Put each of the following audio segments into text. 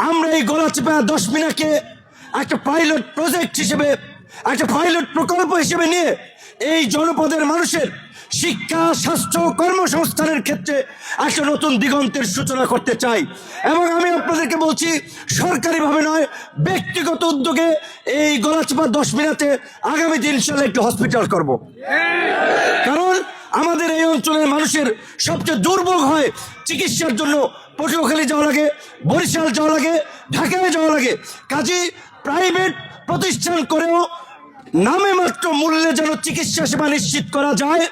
আমরা এই গলাচিপা 10 মিনাকে একটা পাইলট প্রজেক্ট হিসেবে, একটা পাইলট প্রকল্প হিসেবে নিয়ে এই জনপদের মানুষের শিক্ষা, স্বাস্থ্য, কর্মসংস্থানের ক্ষেত্রে একটা নতুন দিগন্তের সূচনা করতে চাই। এবং আমি আপনাদেরকে বলছি, সরকারিভাবে নয়, ব্যক্তিগত উদ্যোগে এই গলাচিপা 10 মিনাতে আগামী দিন ইনশাআল্লাহ একটি হসপিটাল করব। কারণ আমাদের এই অঞ্চলের মানুষের সবচেয়ে দুর্ভোগ হয় চিকিৎসার জন্য পটুয়াখালী যাওয়া লাগে, বরিশাল যাওয়া লাগে, ঢাকায় যাওয়া লাগে। কাজেই প্রাইভেট প্রতিষ্ঠান করেও নামে মাত্র মূল্যে যেন চিকিৎসা সেবা নিশ্চিত করা যায়,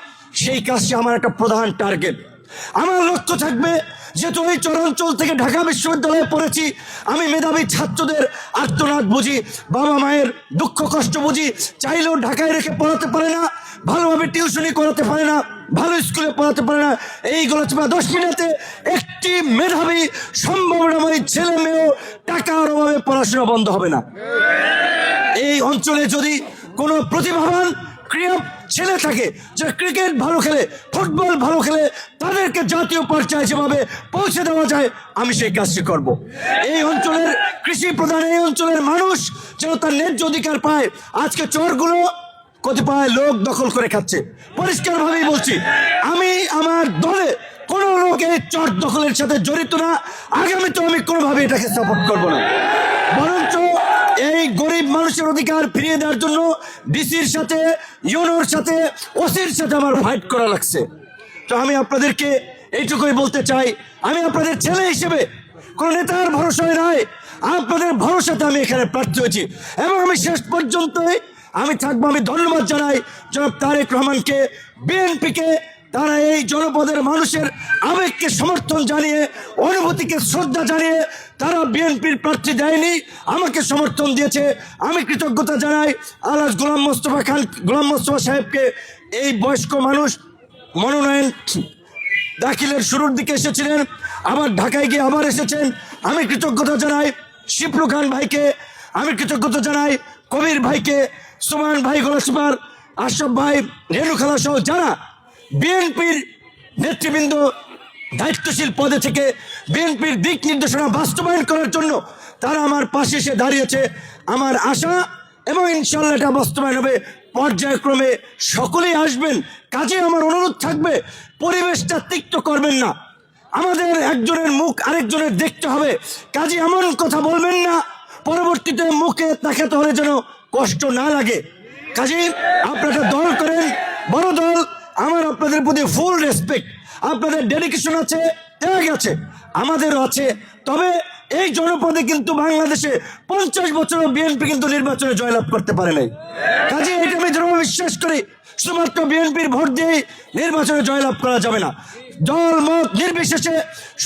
সেই কাজটি আমার একটা প্রধান টার্গেট। আমার লক্ষ্য থাকবে, যেহেতু এই চরাঞ্চল থেকে ঢাকা বিশ্ববিদ্যালয়ে পড়েছি, আমি মেধাবী ছাত্রদের আর্তনাদ বুঝি, বাবা মায়ের দুঃখ কষ্ট বুঝি। চাইলেও ঢাকায় রেখে পড়াতে পারে না, ভালোভাবে টিউশনি করাতে পারে না, ভালো স্কুলে পড়াতে পারে না। এই গলাচিপা 10 মিনিটে একটি মেধাবী সম্ভাবনাময়ী ছেলে মেয়েও টাকার অভাবে পড়াশোনা বন্ধ হবে না। এই অঞ্চলে যদি কোনো প্রতিভাবান ক্রীড়া ছেলে থাকে, যে ক্রিকেট ভালো খেলে, ফুটবল ভালো খেলে, তাদেরকে জাতীয় পর্যায়ে যেভাবে পৌঁছে দেওয়া যায়, আমি সেই কাজটি করব। এই অঞ্চলের কৃষি প্রধান এই অঞ্চলের মানুষ যেন তার ন্যায্য অধিকার পায়। আজকে চরগুলো কতিপয় লোক দখল করে খাচ্ছে। পরিষ্কারভাবেই বলছি, আমি আমার দলে কোনো লোক এই চর দখলের সাথে জড়িত না। আগামীতে আমি কোনোভাবে এটাকে সাপোর্ট করব না। বরঞ্চ এই গরিব মানুষের অধিকার ফিরিয়ে দেওয়ার জন্য ডিসির সাথে, ইউনোর সাথে, ওসির সাথে আমার ফাইট করা লাগছে। তো আমি আপনাদেরকে এইটুকুই বলতে চাই, আমি আপনাদের ছেলে হিসেবে কোনো নেতার ভরসায় নয়, আপনাদের ভরসাতে আমি এখানে প্রার্থী হয়েছি এবং আমি শেষ পর্যন্ত আমি থাকবো। আমি ধন্যবাদ জানাই জনাব তারেক রহমানকে, বিএনপিকে। তারা এই জনপদের মানুষের আবেগকে সমর্থন জানিয়ে, অনুভূতিকে শ্রদ্ধা জানিয়ে তারা বিএনপির প্রার্থী দেয়নি, আমাকে সমর্থন দিয়েছে। আমি কৃতজ্ঞতা জানাই আলহাজ গোলাম মোস্তফা সাহেবকে। এই বয়স্ক মানুষ মনোনয়ন দাখিলের শুরুর দিকে এসেছিলেন, আবার ঢাকায় গিয়ে আবার এসেছেন। আমি কৃতজ্ঞতা জানাই শিপলু খান ভাইকে, আমি কৃতজ্ঞতা জানাই কবির ভাইকে, সুমান ভাই গলাচিপার, আশরাফ ভাই, রেণু খালা সহ যারা বিএনপির নেতৃবৃন্দ দায়িত্বশীল পদে থেকে বিএনপির দিক নির্দেশনা বাস্তবায়ন করার জন্য তারা আমার পাশে এসে দাঁড়িয়েছে। আমার আশা এবং ইনশাল্লাহ এটা বাস্তবায়ন হবে পর্যায়ক্রমে, সকলেই আসবেন। কাজে আমার অনুরোধ থাকবে, পরিবেশটা তিক্ত করবেন না। আমাদের একজনের মুখ আরেকজনের দেখতে হবে। কাজে এমন কথা বলবেন না পরবর্তীতে মুখে তাকাতে হলে যেন কষ্ট না লাগে। কাজে আপনারা দল করেন, বড় দল, আমার আপনাদের প্রতি ফুল রেসপেক্ট। আপনাদের ডেডিকেশন আছে, ত্যাগ আছে, আমাদেরও আছে। তবে এই জনপদে কিন্তু বাংলাদেশে 50 বছরও বিএনপি কিন্তু নির্বাচনে জয়লাভ করতে পারে নাই। কাজে এটা আমি দৃঢ় বিশ্বাস করি, শুধুমাত্র বিএনপির ভোট দিয়ে নির্বাচনে জয়লাভ করা যাবে না। দল মত নির্বিশেষে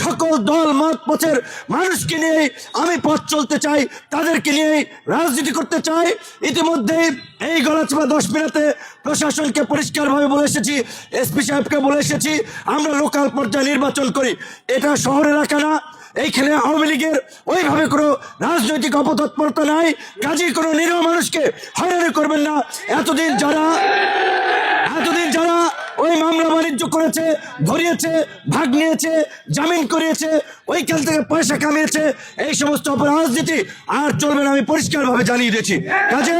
সকল দল মত পথের মানুষকে নিয়ে আমি পথ চলতে চাই, তাদেরকে নিয়ে রাজনীতি করতে চাই। ইতিমধ্যেই এই গলাচিপা 10 মিনিটে প্রশাসনকে পরিষ্কারভাবে বলে এসেছি, এসপি সাহেবকে বলে এসেছি, আমরা লোকাল পর্যায়ে নির্বাচন করি। এটা শহর এলাকা না, এইখানে আওয়ামী লীগের ওইভাবে কোনো রাজনৈতিক অপতৎপরতা নাই। কাজেই কোনো নিরীহ মানুষকে হয়রানি করবেন না। এতদিন যারা ওই মামলা বাণিজ্য করেছে, ধরিয়েছে, ভাগ নিয়েছে, জামিন করিয়েছে, ওইখান থেকে পয়সা কামিয়েছে, এই সমস্ত রাজনীতি আর চলবে না, আমি পরিষ্কারভাবে জানিয়ে দিয়েছি। কাজে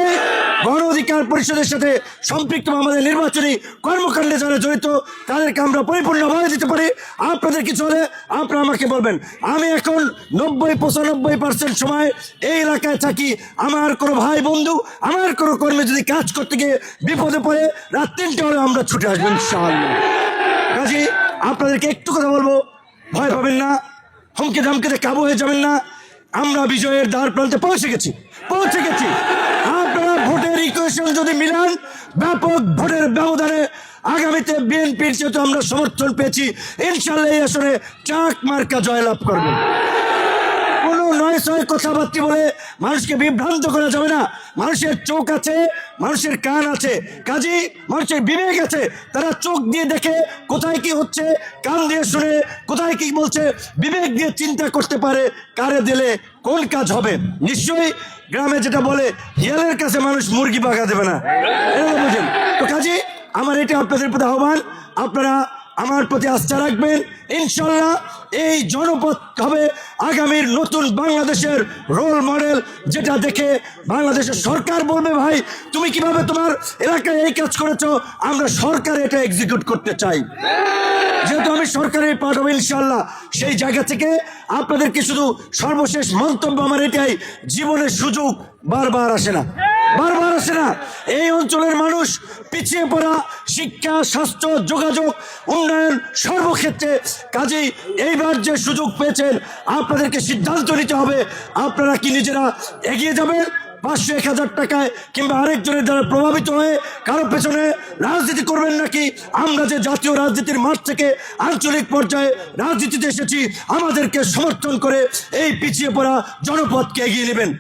গণ অধিকার পরিষদের সাথে সম্পৃক্ত আমাদের নির্বাচনী কর্মকাণ্ডে যারা জড়িত তাদেরকে আমরা পরিপূর্ণভাবে দিতে পারি। আপনাদের কিছু হলে আপনারা আমাকে বলবেন। আমি এখন 90-95% সময় এই এলাকায় থাকি। আমার কোনো ভাই বন্ধু, আমার কোনো কর্মী যদি কাজ করতে গিয়ে বিপদে পড়ে, রাত 3টে হলে আমরা ছুটে আসবো ইনশাআল্লাহ। কাজে আপনাদেরকে একটু কথা বলবো, ভয় পাবেন না, হুমকি ধামকিতে কাবু হয়ে যাবেন না। আমরা বিজয়ের দ্বার প্রান্তে পৌঁছে গেছি। আপনারা ভোটের ইকুয়েশন যদি মিলান, ব্যাপক ভোটের ব্যবধানে আগামীতে বিএনপির যেহেতু আমরা সমর্থন পেয়েছি, ইনশাল্লাহ এই আসনে চাক মার্কা জয়লাভ করবে। কোনো নয় ছয় কথাবার্তা বলে মানুষকে বিভ্রান্ত করা যাবে না। মানুষের চোখ আছে, মানুষের কান আছে, কাজেই মানুষের বিবেক আছে। তারা চোখ দিয়ে দেখে কোথায় কি হচ্ছে, কান দিয়ে শুনে কোথায় কি বলছে, বিবেক দিয়ে চিন্তা করতে পারে কারে দিলে কোন কাজ হবে। নিশ্চয়ই গ্রামে যেটা বলে, হিয়ালের কাছে মানুষ মুরগি পাকা দেবে না, বুঝেন তো। কাজে আমার এটা আপনাদের প্রতি আহ্বান, আপনারা আমার প্রতি আস্থা রাখবেন। ইনশাল্লাহ এই জনপদ হবে আগামীর নতুন বাংলাদেশের রোল মডেল, যেটা দেখে বাংলাদেশের সরকার বলবে ভাই তুমি কিভাবে তোমার এলাকায় এই কাজ করেছো, আমরা সরকার এটা এক্সিকিউট করতে চাই। যেহেতু আমি সরকারের পার্ট হব ইনশাল্লাহ, সেই জায়গা থেকে আপনাদেরকে শুধু সর্বশেষ মন্তব্য আমার এটাই, জীবনের সুযোগ বারবার আসে না, বারবার আসে না। এই অঞ্চলের মানুষ পিছিয়ে পড়া, শিক্ষা, স্বাস্থ্য, যোগাযোগ, উন্নয়ন সর্বক্ষেত্রে। কাজেই এইবার যে সুযোগ পেয়েছেন আপনাদেরকে সিদ্ধান্ত নিতে হবে, আপনারা কি নিজেরা এগিয়ে যাবেন 500-1000 টাকায় কিংবা আরেকজনের দ্বারা প্রভাবিত হয়ে কারো পেছনে রাজনীতি করবেন, নাকি আমরা যে জাতীয় রাজনীতির মাঠ থেকে আঞ্চলিক পর্যায়ে রাজনীতিতে এসেছি আমাদেরকে সমর্থন করে এই পিছিয়ে পড়া জনপদকে এগিয়ে নেবেন।